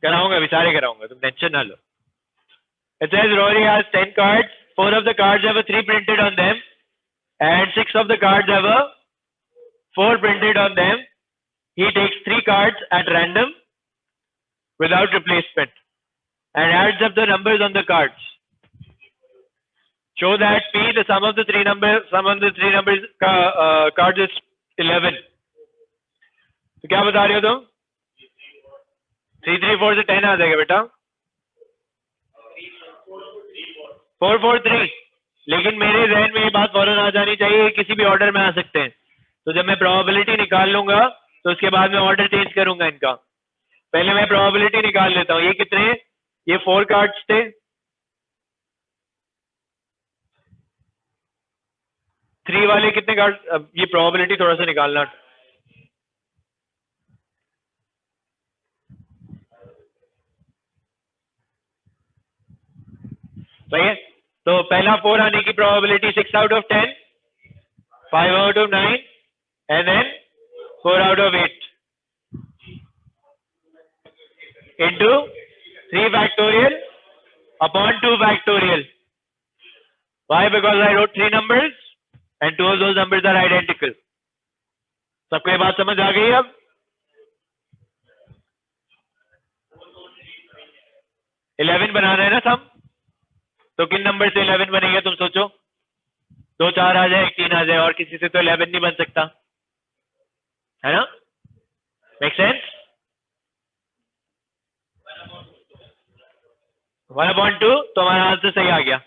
कराऊंगा, विचारे कराऊंगा, तुम टेंशन ना लो. It says Rory has 10 cards. 4 of the cards have a 3 printed on them, and 6 of the cards have a 4 printed on them. He takes 3 cards at random without replacement and adds up the numbers on the cards. Show that P, the sum of the three numbers cards is 11. तो क्या बता रहे हो तुम? 3 3 4 से 10 आ जाएगा बेटा. 4 4 3. लेकिन मेरे जहन में ये बात फौरन आ जानी चाहिए, किसी भी ऑर्डर में आ सकते हैं. तो जब मैं प्रोबेबिलिटी निकाल लूंगा तो उसके बाद मैं ऑर्डर चेंज करूंगा इनका. पहले मैं प्रोबेबिलिटी निकाल लेता हूँ. ये कितने? ये 4 कार्ड्स थे. 3 वाले कितने कार्ड? अब ये प्रोबेबिलिटी थोड़ा सा निकालना. सही है. तो पहला 4 आने की probability 6 out of 10, 5 out of 9 and then 4 out of 8 into 3 factorial upon 2 factorial. Why? Because I wrote 3 numbers and 2 of those numbers are identical. सबको ये बात समझ आ गई? अब 11 बनाना है ना सम. तो किन नंबर से 11 बनेगा तुम सोचो? 2 4 आ जाए, 1 3 आ जाए, और किसी से तो 11 नहीं बन सकता है ना? Make sense? 1/2. तो हमारा आंसर सही आ गया.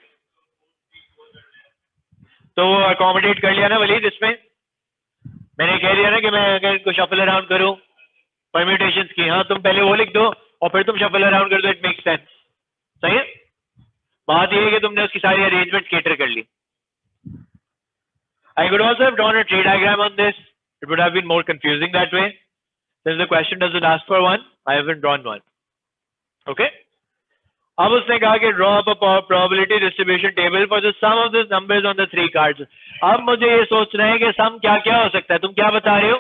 तो वो अकोमोडेट कर लिया ना वलीद इसमें. मैंने कह दिया ना कि मैं अगर इनको शफल अराउंड करूं परम्यूटेशंस की. हाँ, तुम पहले वो लिख दो और फिर तुम शफल अराउंड कर दो. It make sense. सही है. बात ये है कि तुमने उसकी सारी अरेंजमेंट केटर कर ली. I could also have drawn a tree diagram on this. It would have been more confusing that way. Since the question doesn't ask for one, I haven't drawn one. Okay? अब उसने कहा कि draw up a probability distribution table for the sum of the numbers on the 3 cards. अब मुझे ये सोचना है कि sum क्या क्या हो सकता है. तुम क्या बता रहे हो?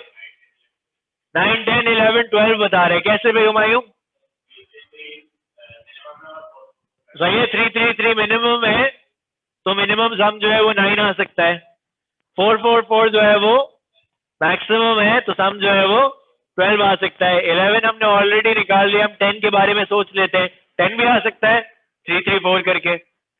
9 10 11 12 बता रहे. कैसे भाई हुमायूं? सही है. 3 3 3 मिनिमम है, तो मिनिमम सम जो है वो 9 आ सकता है. 4 4 4 जो है वो मैक्सिमम है, तो सम जो है वो 12 आ सकता है. 11 हमने ऑलरेडी निकाल लिया. हम 10 के बारे में सोच लेते हैं. 10 भी आ सकता है 3 3 4 करके.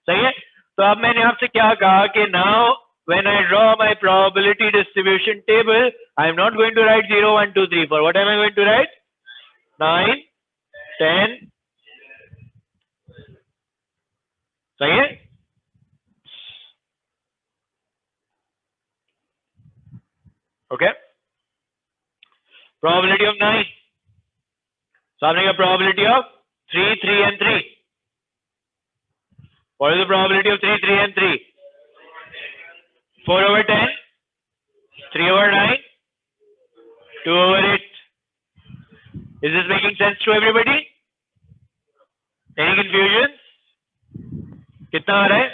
सही है. तो अब मैंने आपसे क्या कहा कि now when I draw my probability distribution table, I am not going to write 0 1 2 3 4. What am I going to write? 9 10. सही है. ओके. probability of 9. So आपने कहा probability of 3 3 and 3. What is the probability of 3 3 and 3? 4 over 10, 3 over 9, 2 over 8. Is this making sense to everybody? Any confusion? कितना आ रहा है?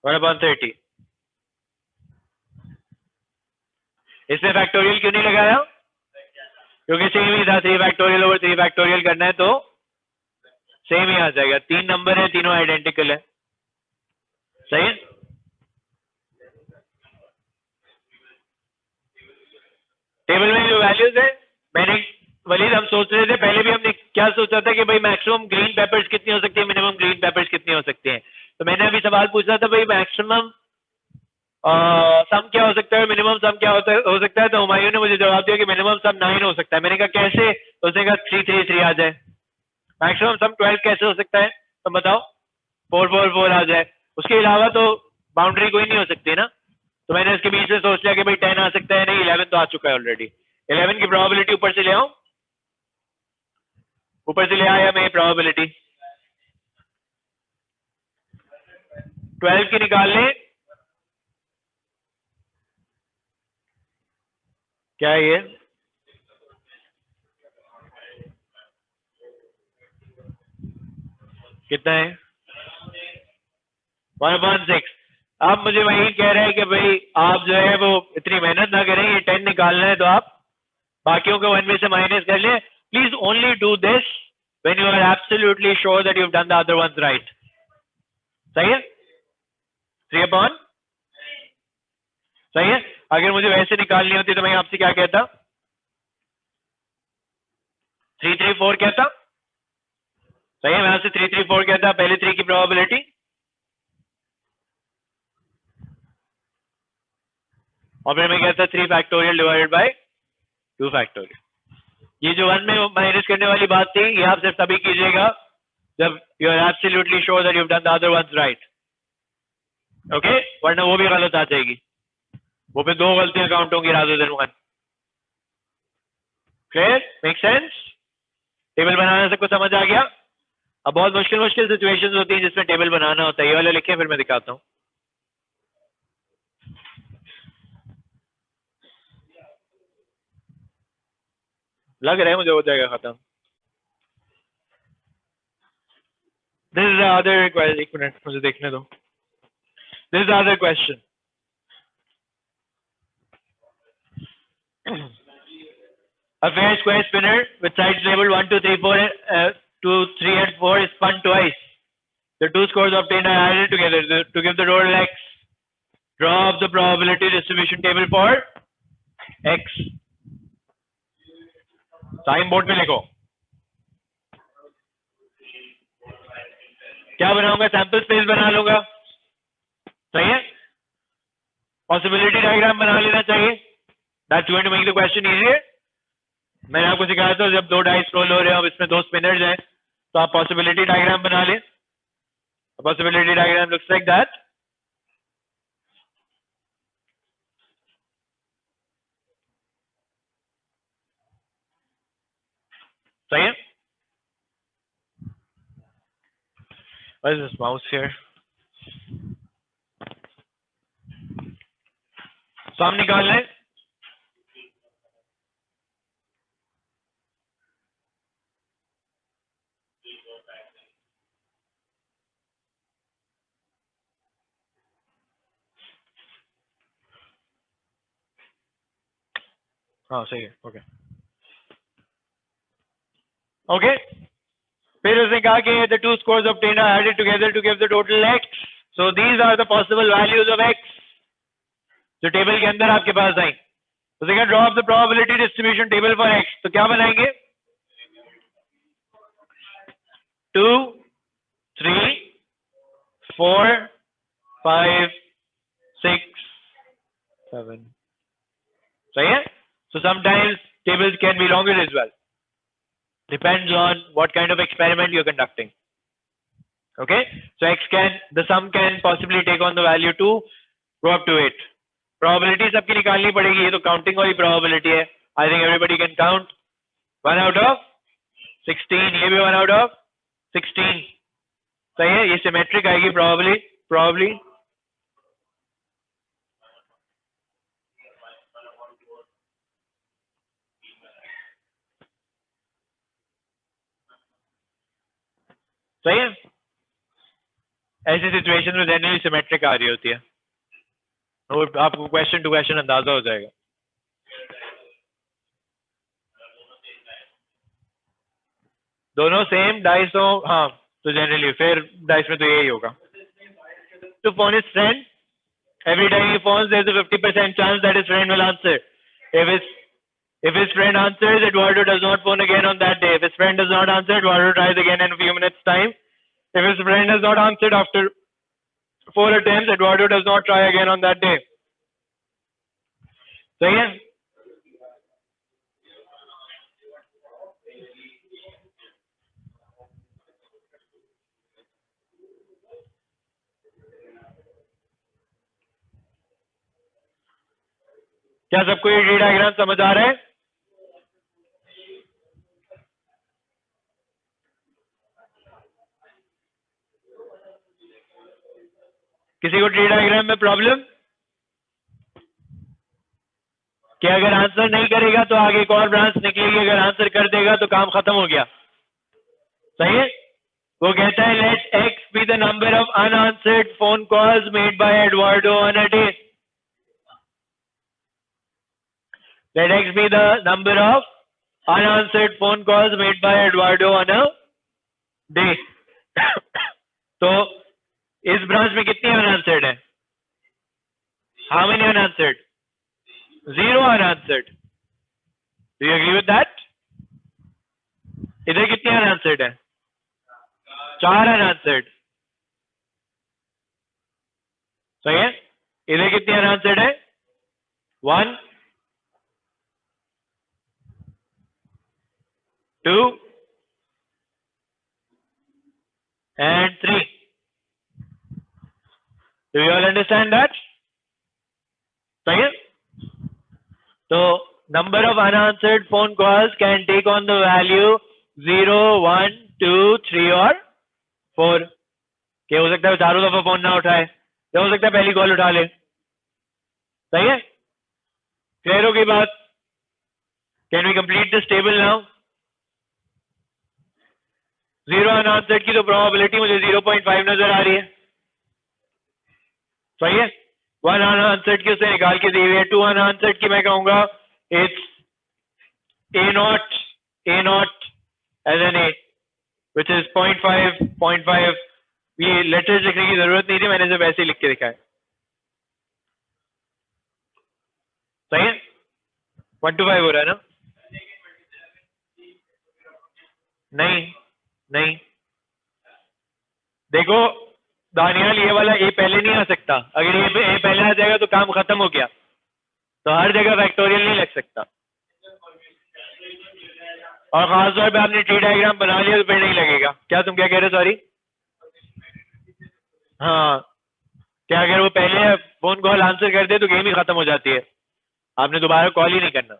1/30. इसमें factorial क्यों नहीं लगाया? क्योंकि सेम ही था. 3 फैक्टोरियल ओवर 3 फैक्टोरियल करना है तो सेम ही आ जाएगा. 3 नंबर है, तीनों आइडेंटिकल है. सही है. टेबल में जो वैल्यूज है, मैंने वलीद हम सोच रहे थे पहले भी, हमने क्या सोचा था कि भाई मैक्सिमम ग्रीन पेपर्स कितनी हो सकती है, मिनिमम ग्रीन पेपर्स कितनी हो सकती हैं. तो मैंने अभी सवाल पूछा था भाई मैक्सिमम सम क्या हो सकता है, मिनिमम सम क्या हो सकता है. तो हुमायूं ने मुझे जवाब दिया कि मिनिमम सम 9 हो सकता है. मैंने कहा कैसे? तो उसने कहा 3 3 3 आ जाए. मैक्सिमम सम 12 कैसे हो सकता है? तो बताओ. 4 4 4 आ जाए. उसके अलावा तो बाउंड्री कोई नहीं हो सकती ना. तो मैंने उसके बीच में सोच लिया कि भाई 10 आ सकता है. नहीं, 11 तो आ चुका है ऑलरेडी. 11 की प्रोबेबिलिटी ऊपर से ले आओ. ऊपर से ले आया मैं प्रोबेबिलिटी. 12 की निकाल लें. क्या है ये? कितना है? 1/6. आप मुझे वही कह रहे हैं कि भाई आप जो है वो इतनी मेहनत ना करें, ये 10 निकालना है तो आप बाकियों को 1 में से माइनस कर लें. Please only do this when you are absolutely sure that you have done the other ones right. सही है? 3 अपॉन सही है. अगर मुझे वैसे निकालनी होती तो मैं आपसे क्या कहता? 334 कहता. सही है, मैं आपसे 334 कहता. पहले 3 की प्रोबेबिलिटी और फिर मैं कहता 3 फैक्टोरियल डिवाइडेड बाय 2 फैक्टोरियल. ये जो 1 में माइनस करने वाली बात थी, ये आप सिर्फ तभी कीजिएगा जब you are absolutely sure that you have done the other ones right. Okay, वरना वो भी गलत आ जाएगी. वो पे 2 गलतियां काउंट होंगी rather than 1. Clear? Make sense? Table बनाना सबको समझ आ गया? अब बहुत मुश्किल मुश्किल सिचुएशंस होती हैं जिसमें टेबल बनाना होता है. ये वाला लिखे फिर मैं दिखाता हूँ. लग रहा है मुझे हो जाएगा खत्म. This is other question. एक मिनट मुझे देखने दो. This is other question. A fair square spinner with sides labeled 1, 2, 3, 4, 2, 3 and 4 is spun twice. The two scores obtained are added together to give the total x. Draw up the probability distribution table for x. Sign board पे लिखो. क्या बनाऊंगा? Sample space बना लूंगा. सही है? Possibility diagram बना लेना चाहिए. That's going to make the question easier. मैंने आपको सिखाया था जब 2 डाइस रोल हो रहे हो, अब इसमें 2 स्पिनर्स हैं, तो आप पॉसिबिलिटी डायग्राम बना लें. Possibility diagram looks like that. सही है? What is this mouse here? सामने निकालना है. हाँ सही है. Okay okay. फिर उसने कहा कि the two scores obtained are added together to give the total x. So these are the possible values of x. जो टेबल के अंदर आपके पास आई. तो देखिए draw up the probability distribution table for x. तो क्या बनाएंगे? 2, 3, 4, 5, 6, 7. सही है? So sometimes tables can be longer as well. Depends on what kind of experiment you're conducting. Okay, so the sum can possibly take on the value 2, go up to 8. Probability सबकी निकालनी पड़ेगी. ये तो counting वाली probability है. I think everybody can count. 1 out of 16. ये भी 1 out of 16. सही है? ये symmetric आएगी probably. सही है? ऐसी सिचुएशन में जनरली सिमेट्रिक आ रही होती है और आपको क्वेश्चन टू क्वेश्चन अंदाजा हो जाएगा. दोनों सेम डाइस हो. हाँ, तो जनरली फिर डाइस में तो यही होगा. To phone his friend, every time he phones, there's a 50% chance that his friend will answer. If his friend answers, Eduardo does not phone again on that day. If his friend does not answer, Eduardo tries again in a few minutes' time. If his friend has not answered after 4 attempts, Eduardo does not try again on that day. सही है? क्या सबको ये D diagram समझ आ रहा है? किसी को ट्री डायग्राम में प्रॉब्लम? कि अगर आंसर नहीं करेगा तो आगे एक और ब्रांच निकलेगी, अगर आंसर कर देगा तो काम खत्म हो गया. सही है? वो कहता है let x be the number of unanswered phone calls made by Eduardo on a day. Let x be the number of unanswered phone calls made by Eduardo on a day. तो इस ब्रांच में कितनी unanswered है? How many unanswered? 0 unanswered. Do you agree with that? इधर कितनी unanswered है? 4 unanswered. सही है? इधर कितनी unanswered है? 1, 2 and 3. Do you all understand that? सही है? So number of unanswered phone calls can take on the value 0, 1, 2, 3 और 4. क्या हो सकता है चारों दफा फोन ना उठाए, क्या हो सकता है पहली कॉल उठा ले. सही है? क्लियर हो गई बात? Can we complete this table now? 0 unanswered की तो प्रोबेबिलिटी मुझे 0.5 नजर आ रही है. सही है? 1 अनआंसर्ड की उसे निकाल के दी हुई है. 2 अनआंसर्ड की मैं कहूंगा it's A not as an A which is 0.5. ये लेटर्स लिखने की जरूरत नहीं थी, मैंने सिर्फ ऐसे ही लिख के दिखा है. सही है? 1 to 5 हो रहा है ना? नहीं देखो दानियाल, ये वाला ए पहले नहीं आ सकता. अगर ये ए पहले आ जाएगा तो काम खत्म हो गया. तो हर जगह फैक्टोरियल नहीं लग सकता. और खासतौर पे आपने ट्री डायग्राम बना लिया तो फिर नहीं लगेगा. क्या तुम क्या कह रहे हो? सॉरी. हाँ, क्या अगर वो पहले फोन कॉल आंसर कर दे तो गेम ही खत्म हो जाती है. आपने दोबारा कॉल ही नहीं करना.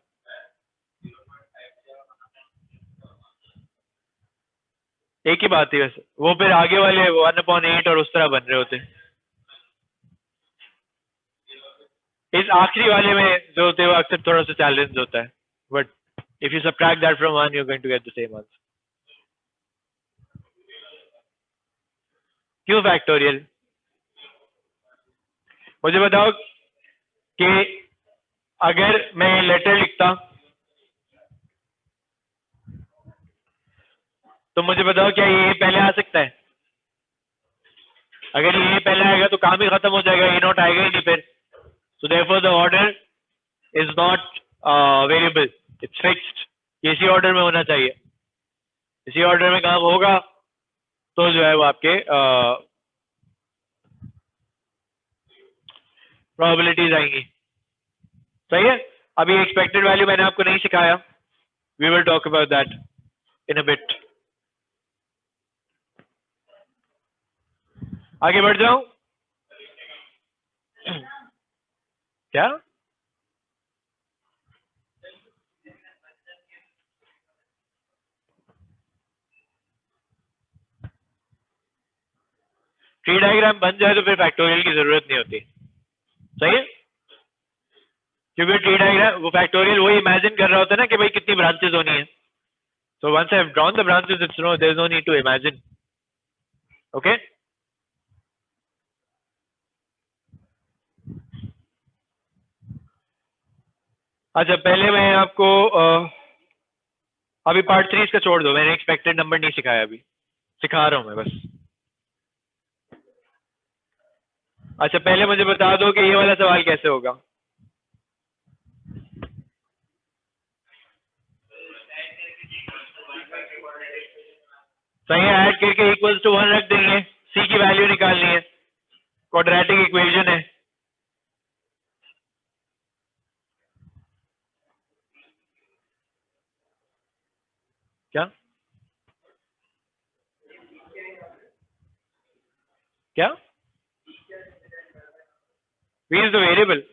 एक ही बात है वैसे. वो फिर आगे वाले 1/8 और उस तरह बन रहे होते. इस आखिरी वाले में जो होते हैं वो अक्सर थोड़ा सा चैलेंज होता है. But if you subtract that from 1 you are going to get the same answer. क्यों फैक्टोरियल? मुझे बताओ कि अगर मैं लेटर लिखता तो मुझे बताओ क्या ये पहले आ सकता है? अगर ये पहले आएगा तो काम ही खत्म हो जाएगा. ये नॉट आएगा ही नहीं फिर. So therefore the order is not variable, it's fixed. इसी ऑर्डर में होना चाहिए. इसी ऑर्डर में काम होगा तो जो है वो आपके प्रोबेबिलिटीज आएंगी. सही है? अभी एक्सपेक्टेड वैल्यू मैंने आपको नहीं सिखाया. We will talk about that in a bit. आगे बढ़ जाऊं क्या? ट्री डायग्राम बन जाए तो फिर फैक्टोरियल की जरूरत नहीं होती. सही है? क्योंकि ट्री डायग्राम वो फैक्टोरियल वही इमेजिन कर रहा होता है ना कि भाई कितनी ब्रांचेस होनी है. So once I have drawn the branches, there's no need to imagine. Okay? अच्छा, पहले मैं आपको अभी पार्ट 3 इसका छोड़ दो. मैंने एक्सपेक्टेड नंबर नहीं सिखाया, अभी सिखा रहा हूं मैं बस. अच्छा, पहले मुझे बता दो कि ये वाला सवाल कैसे होगा. सही है? ऐड करके इक्वल्स टू 1 रख देंगे. सी की वैल्यू निकालनी है. क्वाड्रेटिक इक्वेशन है. क्या क्या? v is the variable.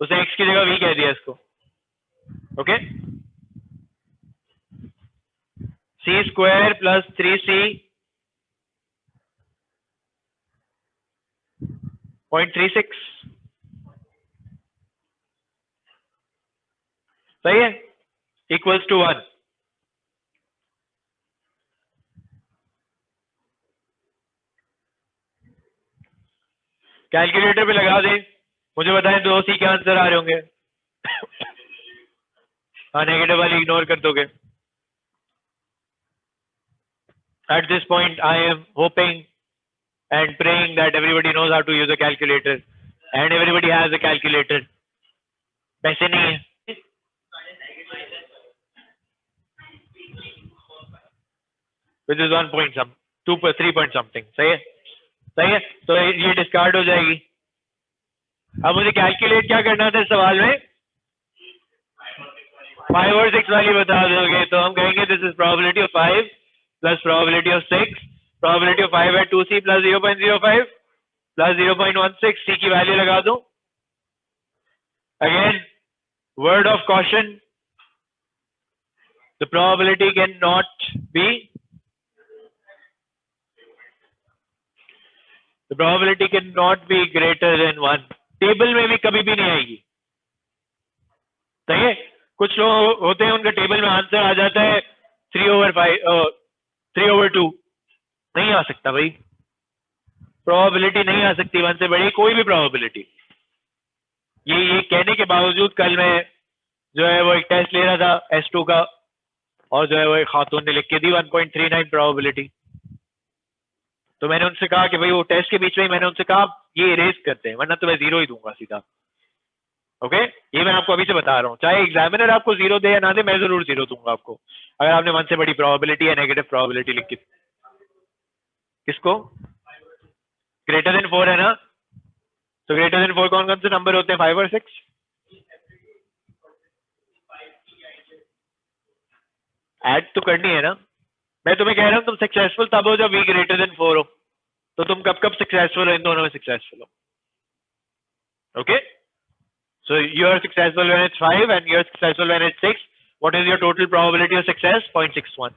उसे x की जगह v कह दिया इसको. Okay? c square plus 3c 0.36. सही है? Equals to 1. कैलकुलेटर पे लगा दें, मुझे बताएं 2C के आंसर आ रहे होंगे। हाँ, नेगेटिव वाली इग्नोर कर दोगे। At this point, I am hoping and praying that everybody knows how to use a calculator and everybody has a calculator. पैसे नहीं है, which is 1 point some 3 point something, सही है, सही है। तो ये डिस्कार्ड हो जाएगी। अब मुझे कैलकुलेट क्या करना था सवाल में, 5 और 6 वाली बता दोगे तो हम कहेंगे this is probability of 5 plus probability of 6, probability of 5 है 2C प्लस 0.05 प्लस 0.16, C की वैल्यू लगा दो। Again word of caution, the probability can not be, the probability cannot be greater than 1। Table में भी कभी भी नहीं आएगी, सही है। कुछ लोग होते हैं उनका टेबल में आंसर आ जाता है 3/2, नहीं आ सकता भाई, प्रोबेबिलिटी नहीं आ सकती 1 से बड़ी कोई भी प्रोबेबिलिटी। ये कहने के बावजूद कल मैं जो है वो एक टेस्ट ले रहा था S2 का, और जो है वो एक खातून ने लिख के दी 1.39 प्रोबेबिलिटी। तो मैंने उनसे कहा कि भाई वो टेस्ट के बीच में ही मैंने उनसे कहा ये इरेज करते हैं वरना तो मैं 0 ही दूंगा सीधा। ओके, ये मैं आपको अभी से बता रहा हूँ, चाहे एग्जामिनर आपको 0 दे या ना दे, मैं जरूर 0 दूंगा आपको अगर आपने 1 से बड़ी प्रोबेबिलिटी या नेगेटिव प्रोबेबिलिटी लिखी। किसको? ग्रेटर देन 4 है ना, तो ग्रेटर देन 4 कौन कौन से नंबर होते हैं, 5 और 6? ऐड तो करनी है ना, मैं तुम्हें कह रहा हूं तुम सक्सेसफुल तब हो जब v ग्रेटर देन 4 हो, तो तुम कब कब सक्सेसफुल हो, इन दोनों में सक्सेसफुल हो। Okay, so you are successful when it's 5 and you are successful when it's 6। What is your total probability of success? 0.61।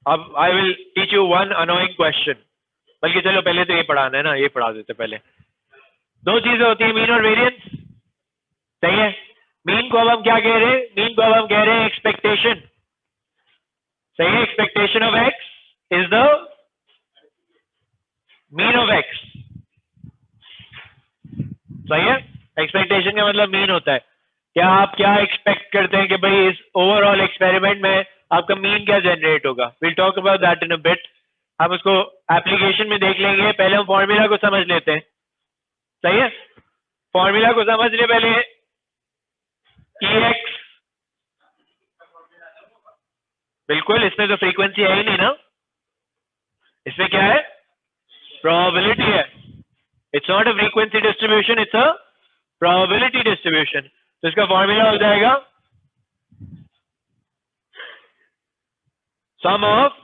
अब I will teach you one annoying question, बल्कि चलो पहले तो ये पढ़ाना है ना, ये पढ़ा देते पहले। दो चीजें होती है, मीन और वेरिएंस, सही है। मीन को अब हम क्या कह रहे हैं, मीन को अब हम कह रहे हैं एक्सपेक्टेशन, सही है। Expectation of x is the mean of x, सही है। एक्सपेक्टेशन का मतलब मीन होता है, क्या आप क्या एक्सपेक्ट करते हैं कि भाई इस ओवरऑल एक्सपेरिमेंट में आपका मीन क्या जनरेट होगा। Will talk about that in a bit, हम उसको एप्लीकेशन में देख लेंगे, पहले हम फॉर्मूला को समझ लेते हैं, सही है। फॉर्मूला को समझ ले पहले, EX, बिल्कुल, इसमें तो फ्रीक्वेंसी है ही नहीं ना, इसमें क्या है, प्रोबेबिलिटी है। It's not a frequency distribution, it's a probability distribution. तो इसका फॉर्मूला हो जाएगा sum of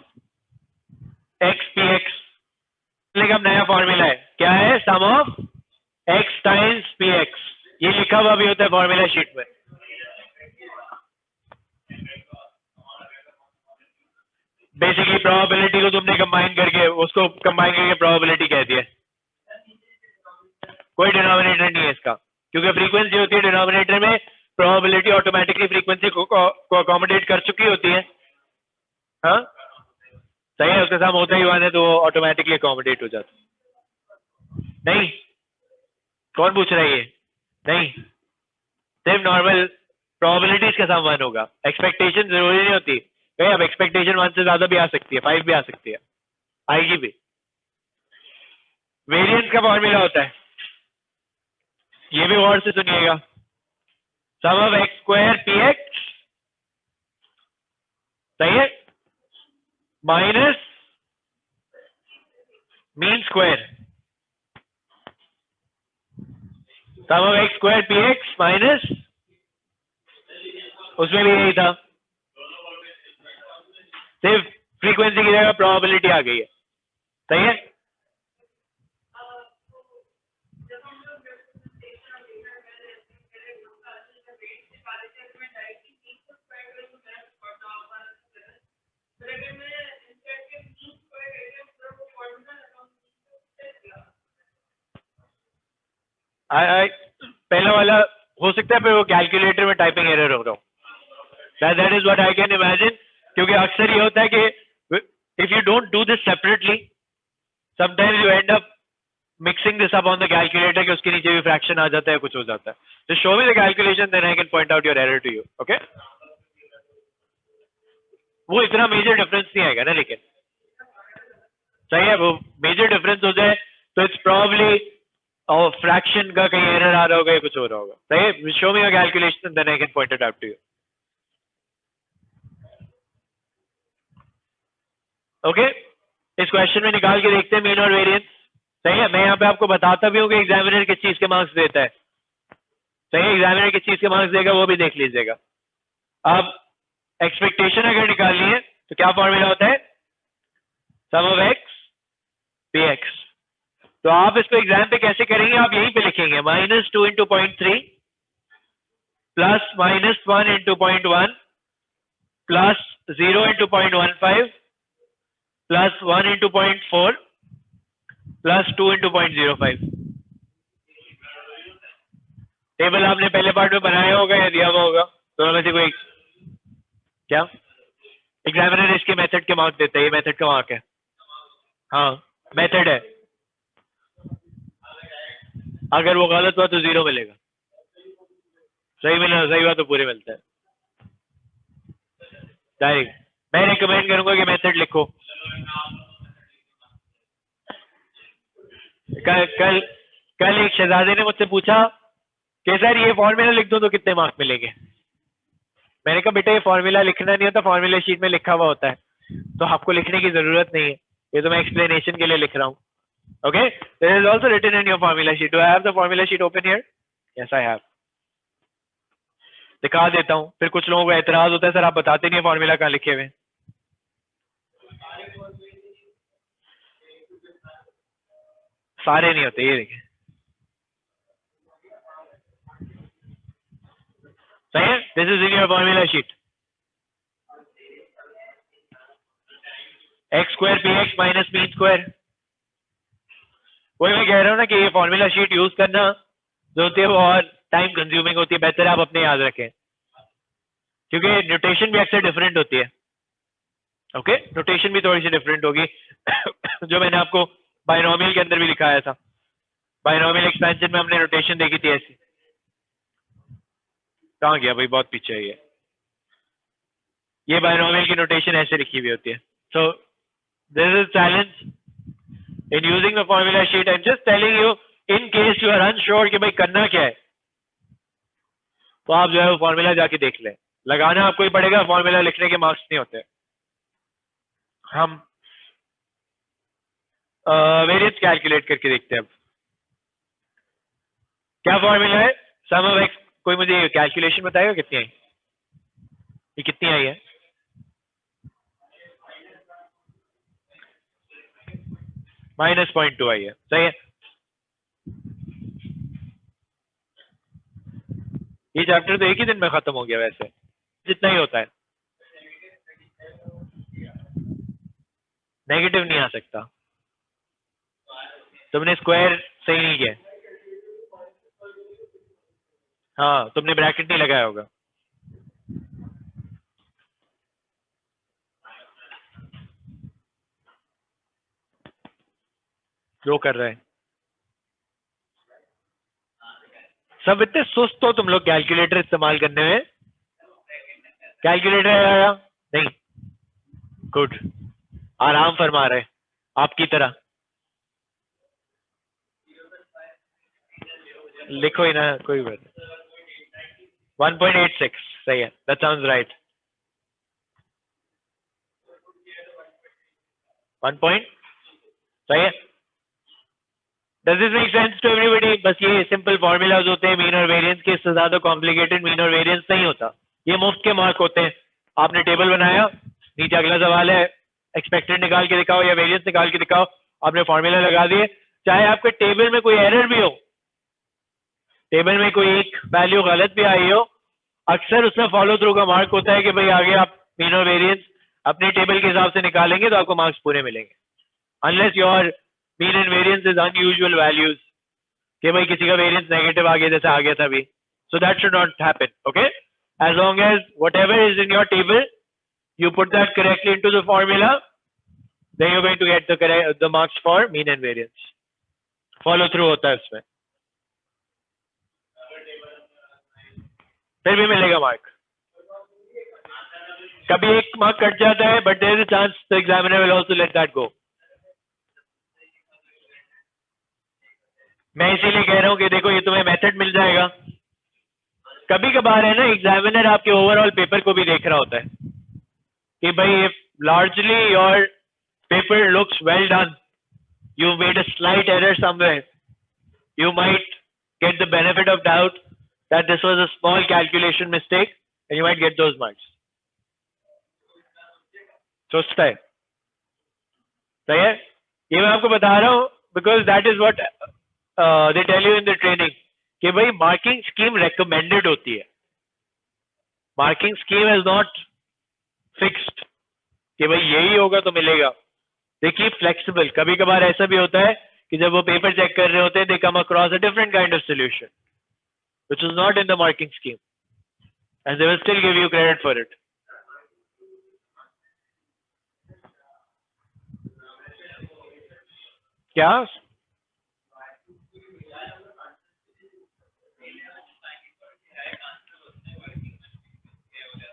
X P X, का नया फॉर्मूला है, क्या है, sum of X times P X, ये लिखा हुआ भी होता है फॉर्मूला शीट में। बेसिकली प्रोबेबिलिटी को तुमने कंबाइन करके, उसको कंबाइन करके प्रोबेबिलिटी कह दिया, कोई डिनोमिनेटर नहीं है इसका, क्योंकि फ्रीक्वेंसी होती है डिनोमिनेटर में, प्रोबेबिलिटी ऑटोमेटिकली फ्रीक्वेंसी को अकोमोडेट कर चुकी होती है। हाँ, सही है, उसके साथ होता ही 1 है तो वो ऑटोमेटिकली अकोमोडेट हो जाता है। नहीं, कौन पूछ रहा है ये? नहीं, सिर्फ नॉर्मल प्रोबेबिलिटीज के साथ 1 होगा, एक्सपेक्टेशन जरूरी नहीं होती। अब एक्सपेक्टेशन 1 से ज्यादा भी आ सकती है, 5 भी आ सकती है, आएगी भी। वेरिएंस का फॉर्मूला होता है, ये भी गौर से सुनिएगा, sum of X square P X, सही है, minus mean square, sum of X square P X minus, उसमें भी यही था, सिर्फ फ्रीक्वेंसी की जगह प्रोबेबिलिटी आ गई है, सही है। पहला वाला हो सकता है, फिर वो कैलकुलेटर में टाइपिंग एरर हो रहा हो, that is what I can imagine, क्योंकि अक्सर ये होता है कि if you don't do this separately, sometimes you end up mixing this up on the calculator कि उसके नीचे भी fraction आ जाता है, कुछ हो जाता है. Just show me the calculation, then I can point out your error to you. Okay? वो इतना major difference नहीं आएगा ना, लेकिन सही है, वो major difference हो जाए तो it's probably fraction का कहीं error आ रहा होगा या कुछ हो रहा होगा. सही है? Show me your calculation, then I can point it out to you. Okay? इस क्वेश्चन में निकाल के देखते हैं मीन और वेरिएंस. सही है, मैं यहाँ पे आपको बताता भी हूँ कि एग्जामिनर किस चीज के मार्क्स देता है. सही है, एग्जामिनर किस चीज के मार्क्स देगा वो भी देख लीजिएगा. अब एक्सपेक्टेशन अगर निकालनी है तो क्या फॉर्मूला होता है? Sum of X P x. तो आप इसको एग्जाम पे कैसे करेंगे? आप यहीं पे लिखेंगे -2 × 0.3 plus -1 × 0.1 plus 0 × 0.15 plus 1 × 0.4 plus 2 × 0.05. Table आपने पहले पार्ट में बनाया होगा या दिया हुआ होगा, दोनों में से कोई. क्या एग्जामिनर इसके मेथड के मार्क देता है? ये मेथड का मार्क है. हाँ, मेथड है. अगर वो गलत हुआ तो 0 मिलेगा. सही मिला, सही हुआ तो पूरे मिलता है. डायरेक्ट मैं रिकमेंड करूंगा कि मेथड लिखो. कल एक शहजादे ने मुझसे पूछा कि सर ये फॉर्मूला लिख दो तो कितने मार्क मिलेंगे. मैंने कहा बेटा ये फॉर्मूला लिखना नहीं होता, फॉर्मूला शीट में लिखा हुआ होता है, तो आपको लिखने की जरूरत नहीं है. ये तो मैं एक्सप्लेनेशन के लिए लिख रहा हूँ. Okay, there is also written in your formula sheet. Do I have the formula sheet open here? Yes I have. दिखा देता हूँ. फिर कुछ लोगों को एतराज होता है सर आप बताते नहीं है फॉर्मूला कहाँ लिखे हुए. सारे नहीं होते. ये देखिए, सही है. This is in your formula sheet. x² px minus mean square. वही मैं कह रहा हूँ ना कि ये फॉर्मूला शीट यूज करना जो होती है वो और टाइम कंज्यूमिंग होती है. बेहतर है आप अपने याद रखें, क्योंकि नोटेशन भी अक्सर डिफरेंट होती है. ओके, नोटेशन भी थोड़ी सी डिफरेंट होगी. जो मैंने आपको बायनोमियल के अंदर भी दिखाया था, बायनोमियल एक्सपेंशन में हमने नोटेशन देखी थी ऐसी. कहाँ गया भाई, बहुत पीछे है ये बायनोमियल की नोटेशन ऐसे लिखी हुई होती है. So this is challenge in using the formula sheet. I am just telling you in case you are unsure कि भाई करना क्या है, तो आप जो है वो फॉर्मूला जाके देख लें. लगाना आपको ही पड़ेगा, फॉर्मूला लिखने के मार्क्स नहीं होते. हम वेरिएंस कैलकुलेट करके देखते हैं. अब क्या फॉर्मूला है? Sum of x. कोई मुझे कैलकुलेशन बताएगा कितनी आई? ये कितनी आई है? -0.2 आई है. सही है. ये चैप्टर तो एक ही दिन में खत्म हो गया वैसे, जितना ही होता है. नेगेटिव नहीं आ सकता. तुमने स्क्वायर सही नहीं किया. हाँ, तुमने ब्रैकेट नहीं लगाया होगा. जो कर रहे हैं सब इतने सुस्त हो तुम लोग कैलकुलेटर इस्तेमाल करने में. कैलकुलेटर आया नहीं? गुड, आराम फरमा रहे आपकी तरह. लिखो ही ना, कोई बात नहीं. 1.86 सही है. That sounds right. 1 पॉइंट सही है. Does this make sense to everybody? बस ये सिंपल फॉर्मूलाज होते हैं मीन और वेरिएंस के. इससे ज्यादा कॉम्प्लिकेटेड मीन और वेरिएंस नहीं होता. ये मुफ्त के मार्क होते हैं. आपने टेबल बनाया, नीचे अगला सवाल है एक्सपेक्टेड निकाल के दिखाओ या वेरिएंस निकाल के दिखाओ. आपने फॉर्मूला लगा दिए. चाहे आपके टेबल में कोई एरर भी हो, टेबल में कोई एक वैल्यू गलत भी आई हो, अक्सर उसमें फॉलो थ्रू का मार्क होता है कि भाई आगे आप मीन और वेरिएंस अपने टेबल के हिसाब से निकालेंगे तो आपको मार्क्स पूरे मिलेंगे. Unless your mean and variance is unusual values, कि भाई किसी का वेरिएंस नेगेटिव आ गया जैसे आ गया था अभी. So that should not happen. Okay, as long as whatever is in your table you put that correctly into the formula then you're going to get the marks for mean and variance. Follow through होता है उसमें, फिर भी मिलेगा mark. कभी एक mark cut जाता है, but there is a chance the examiner will also let that go. मैं इसीलिए कह रहा हूँ कि देखो ये तुम्हें मेथड मिल जाएगा. कभी कभार है ना, एग्जामिनर आपके ओवरऑल पेपर को भी देख रहा होता है कि भाई largely your paper looks well done, you made a slight error somewhere, you might get the benefit of doubt that this was a small calculation mistake and you might get those marks. सोचता है, सही है. ये मैं आपको बता रहा हूँ because that is what they tell you in the training कि भाई मार्किंग स्कीम recommended होती है. Marking scheme is not fixed कि भाई यही होगा तो मिलेगा. They keep flexible. कभी कभार ऐसा भी होता है कि जब वो पेपर चेक कर रहे होते हैं, they come across a different kind of solution which is not in the marking scheme and they will still give you credit for it. क्या?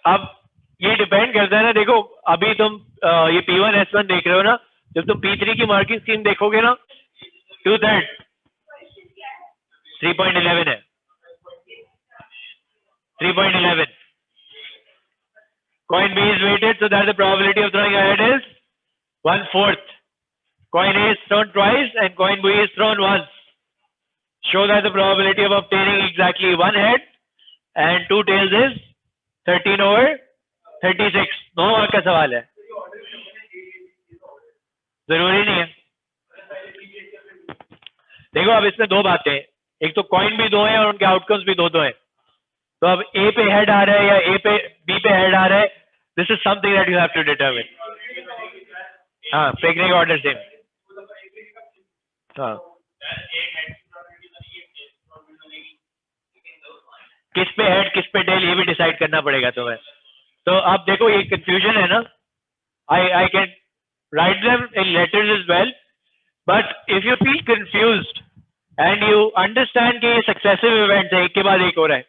अब ये डिपेंड करता है ना. देखो अभी तुम ये P1 S1 देख रहे हो ना, जब तुम P3 की मार्किंग स्कीम देखोगे ना, 2/3 3.11 है. 3.11. Coin B is weighted so that the probability of throwing a head is 1/4. Coin A is thrown twice and coin B is thrown once. Show that the probability of obtaining exactly one head and two tails is 13/36. 9 mark का सवाल है, जरूरी नहीं है. देखो अब इसमें दो बातें हैं, एक तो कॉइन भी दो हैं और उनके आउटकम्स भी दो हैं. तो अब ए पे हेड आ रहा है या ए पे बी पे हेड आ रहा है, this is something that you have to determine. हाँ, फेंकने का ऑर्डर सेम. हाँ, किस पे हेड किस पे टेल ये भी डिसाइड करना पड़ेगा तुम्हें. तो अब देखो ये कंफ्यूजन है ना. I can write them in letters as well, but if you feel confused and you understand कि ये सक्सेसिव इवेंट्स है, एक के बाद एक हो रहा है,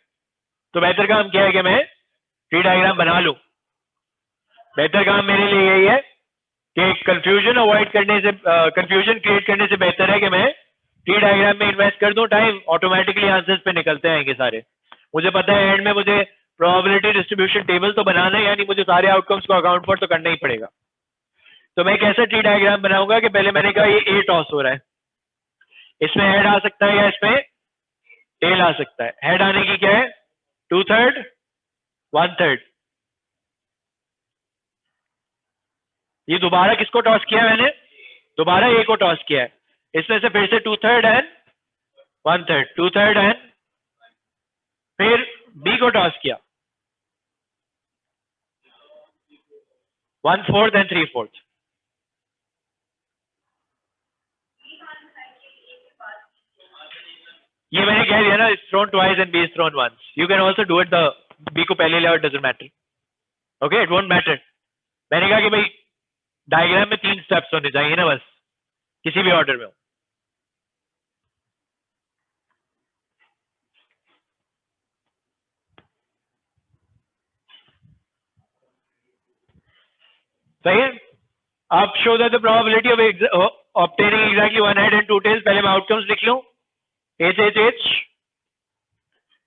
तो बेहतर काम क्या है कि मैं ट्री डायग्राम बना लूं. बेहतर काम मेरे लिए यही है कि कंफ्यूजन अवॉइड करने से, कंफ्यूजन क्रिएट करने से बेहतर है कि मैं ट्री डायग्राम में इन्वेस्ट कर दूं टाइम. ऑटोमेटिकली आंसर्स पे निकलते आएंगे सारे. मुझे पता है एंड में मुझे प्रोबेबिलिटी डिस्ट्रीब्यूशन टेबल तो बनाना है, यानी मुझे सारे आउटकम्स को अकाउंट फॉर तो करना ही पड़ेगा. तो मैं कैसे ट्री डायग्राम बनाऊंगा कि पहले मैंने कहा ये ए टॉस हो रहा है, इसमें हेड आ सकता है या इसमें टेल आ सकता है. हेड आने की क्या है, 2/3 1/3. ये दोबारा किसको टॉस किया मैंने, दोबारा ए को टॉस किया है. इसमें से फिर से 2/3 एंड 1/3, 2/3 एंड फिर बी को टॉस किया 1/4 एंड 3/4. ये मैंने कह दिया ना, it's thrown twice and B is thrown once. You can also do it the B को पहले ले आओ, it doesn't matter. Okay, it won't matter. मैंने कहा कि भाई डायग्राम में 3 स्टेप्स होने चाहिए ना, बस किसी भी ऑर्डर में हो. सही है. आप show that the probability of obtaining exactly one head and two tails. पहले मैं आउटकम्स लिख लूं. HHH,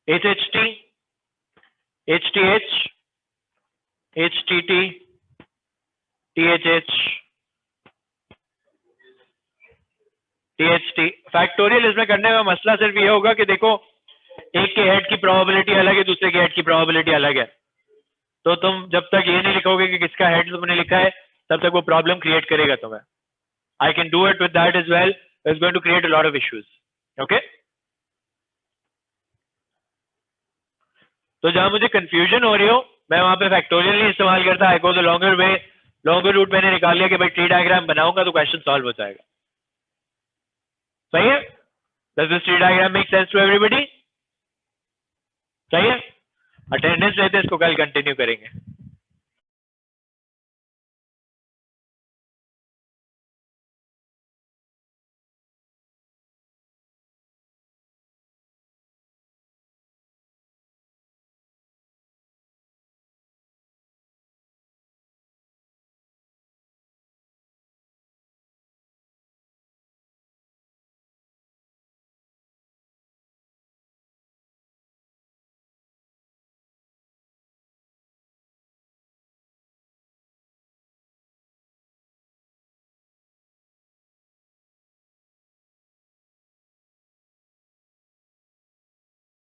HHT, HTH, HTT, THH, THT. Factorial इसमें करने का मसला सिर्फ ये होगा कि देखो एक के हेड की प्रोबेबिलिटी अलग है, दूसरे के हेड की प्रोबेबिलिटी अलग है. तो तुम जब तक ये नहीं लिखोगे कि किसका हेड तुमने लिखा है, तब तक वो प्रॉब्लम क्रिएट करेगा तुम्हें. I can do it with that as well. It's going to create a lot of issues. Okay, तो जहां मुझे कंफ्यूजन हो रही हो, मैं वहां पे फैक्टोरियल नहीं इस्तेमाल करता. I go the longer way. Longer route मैंने निकाल लिया कि भाई ट्री डायग्राम बनाऊंगा तो क्वेश्चन सॉल्व हो जाएगा. सही है. Does this tree diagram make sense to everybody? सही है. अटेंडेंस लेते इसको कल कंटिन्यू करेंगे.